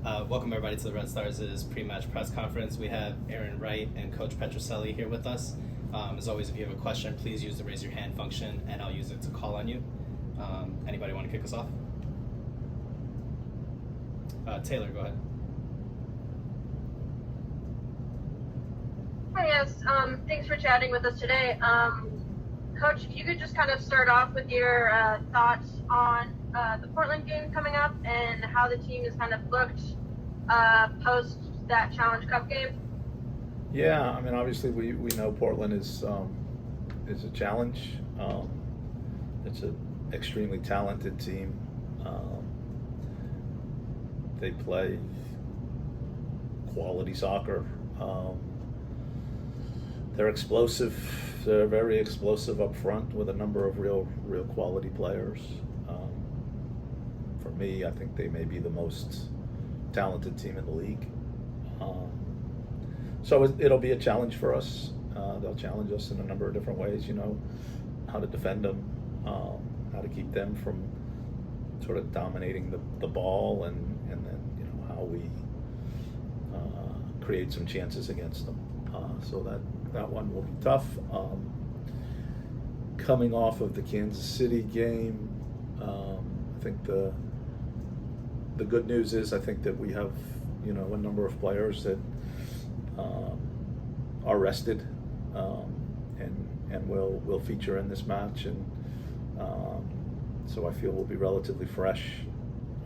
Welcome everybody to the Red Stars' pre-match press conference. We have Arin Wright and Coach Petrucelli here with us. As always, if you have a question, please use the raise your hand function and I'll use it to call on you. Anybody want to kick us off? Taylor, go ahead. Hi, yes. Thanks for chatting with us today. Coach, if you could just kind of start off with your thoughts on the Portland game coming up and how the team has kind of looked post that Challenge Cup game. Yeah, I mean, obviously we know Portland is a challenge. It's an extremely talented team. They play quality soccer. They're explosive. They're very explosive up front with a number of real quality players. For me, I think they may be the most talented team in the league. So it'll be a challenge for us. They'll challenge us in a number of different ways. You know, how to defend them, how to keep them from sort of dominating the ball, and then how we create some chances against them. So that one will be tough. Coming off of the Kansas City game, I think the good news is I think that we have a number of players that are rested and will feature in this match, and so I feel we'll be relatively fresh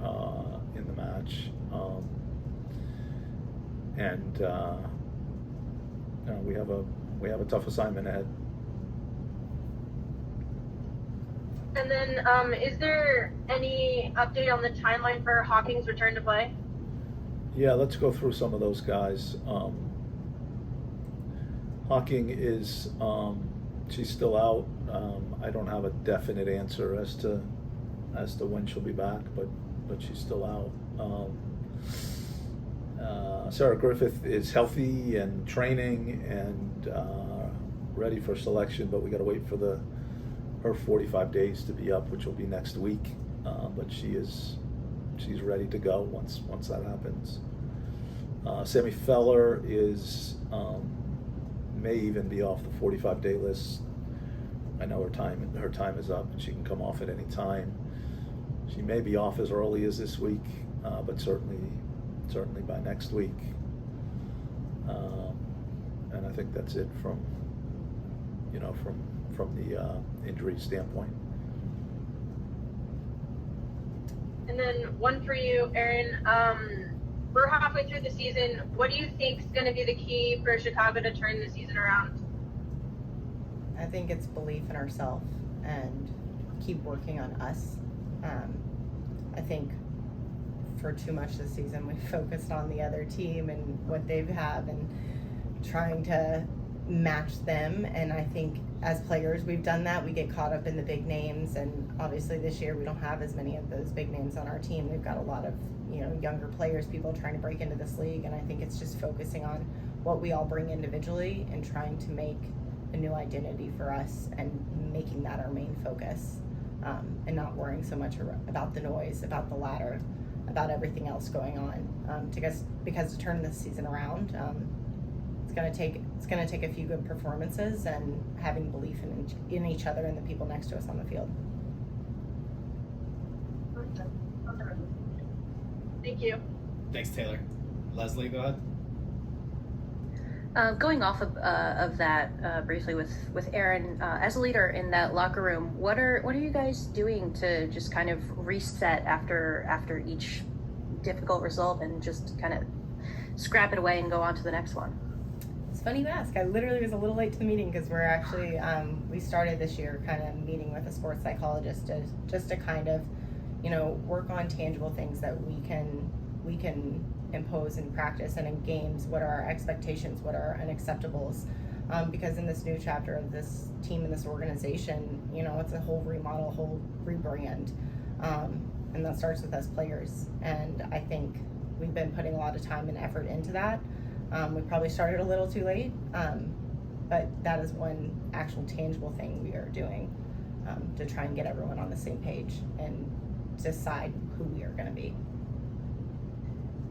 in the match, and we have a tough assignment ahead. And then, is there any update on the timeline for Hawking's return to play? Yeah, let's go through some of those guys. Hawking is she's still out. I don't have a definite answer as to when she'll be back, but she's still out. Sarah Griffith is healthy and training and ready for selection, but we got to wait for her 45 days to be up, which will be next week. But she's ready to go once that happens. Sammy Feller may even be off the 45-day list. I know her time is up and she can come off at any time. She may be off as early as this week, but certainly by next week. And I think that's it from the injury standpoint. And then one for you, Arin. We're halfway through the season. What do you think is going to be the key for Chicago to turn the season around? I think it's belief in ourselves and keep working on us. I think for too much this season we focused on the other team and what they have and trying to match them, and I think as players we've done that. We get caught up in the big names, and obviously this year we don't have as many of those big names on our team. We've got a lot of younger players, people trying to break into this league, and I think it's just focusing on what we all bring individually and trying to make a new identity for us and making that our main focus, and not worrying so much about the noise, about the ladder, about everything else going on, because to turn this season around, it's going to take a few good performances and having belief in each other and the people next to us on the field. Thank you. Thanks, Taylor. Leslie, go ahead. Going off of that briefly with Arin, as a leader in that locker room, what are you guys doing to just kind of reset after each difficult result and just kind of scrap it away and go on to the next one? It's funny you ask. I literally was a little late to the meeting because we're actually we started this year kind of meeting with a sports psychologist to kind of work on tangible things that we can impose in practice and in games. What are our expectations? What are our unacceptables? Because in this new chapter of this team and this organization, it's a whole remodel, whole rebrand, and that starts with us players. And I think we've been putting a lot of time and effort into that. We probably started a little too late, but that is one actual tangible thing we are doing to try and get everyone on the same page and decide who we are going to be.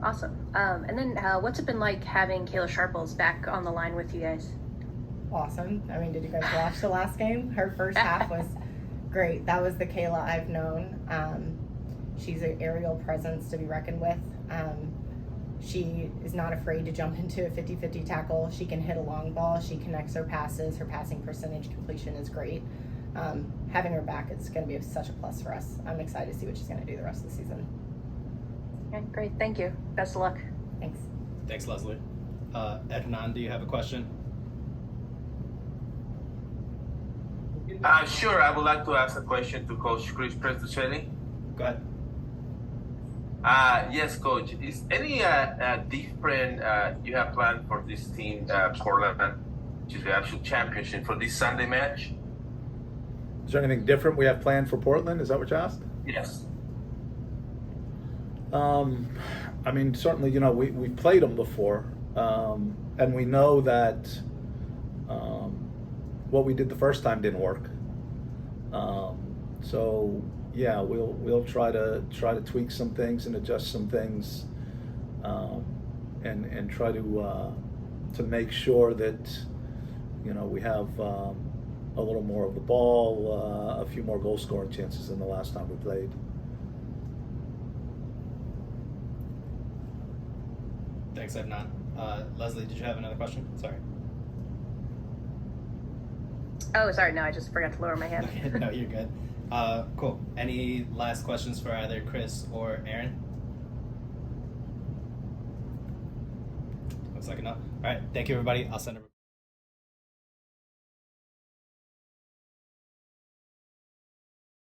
Awesome. And then what's it been like having Kayla Sharples back on the line with you guys? Awesome. I mean, did you guys watch the last game? Her first half was great. That was the Kayla I've known. She's an aerial presence to be reckoned with. She is not afraid to jump into a 50-50 tackle. She can hit a long ball. She connects her passes. Her passing percentage completion is great. Having her back is going to be such a plus for us. I'm excited to see what she's going to do the rest of the season. Okay, great. Thank you. Best of luck. Thanks. Thanks, Leslie. Hernan, do you have a question? Sure, I would like to ask a question to Coach Chris Petrucelli. Go ahead. Yes, Coach. Is any different you have planned for this team, Portland, which is the actual championship, for this Sunday match? Is there anything different we have planned for Portland? Is that what you asked? Yes. I mean, certainly, you know, we've played them before, and we know that what we did the first time didn't work. So yeah, we'll try to tweak some things and adjust some things, and try to make sure that, you know, we have a little more of the ball, a few more goal scoring chances than the last time we played. Thanks, Hernan. Leslie, did you have another question? Sorry. Oh, sorry. No, I just forgot to lower my hand. Okay, no, you're good. Cool. Any last questions for either Chris or Arin? Looks like enough. All right. Thank you, everybody. I'll send it.